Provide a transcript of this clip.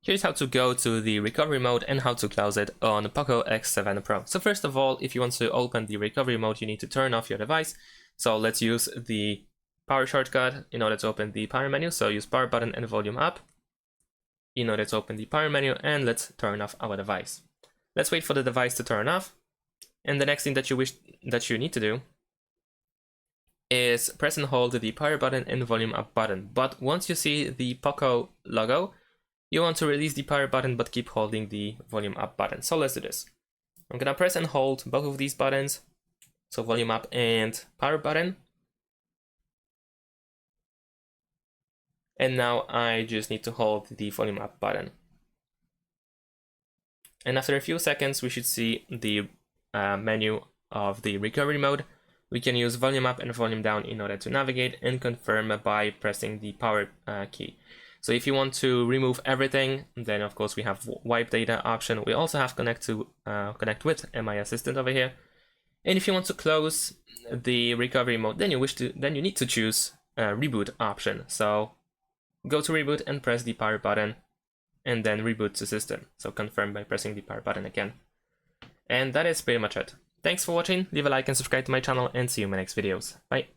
Here's how to go to the recovery mode and how to close it on POCO X7 Pro. So first of all, if you want to open the recovery mode, you need to turn off your device. So let's use the power shortcut in order to open the power menu. So use power button and volume up in order to open the power menu, and let's turn off our device. Let's wait for the device to turn off. And the next thing that you need to do is press and hold the power button and volume up button. But once you see the POCO logo, you want to release the power button but keep holding the volume up button. So let's do this. I'm gonna press and hold both of these buttons, so volume up and power button. And now I just need to hold the volume up button. And after a few seconds, we should see the menu of the recovery mode. We can use volume up and volume down in order to navigate and confirm by pressing the power key. So if you want to remove everything, then of course we have wipe data option. We also have connect with MI Assistant over here. And if you want to close the recovery mode, then you need to choose reboot option. So go to reboot and press the power button and then reboot the system. So confirm by pressing the power button again. And that is pretty much it. Thanks for watching, leave a like and subscribe to my channel, and see you in my next videos. Bye!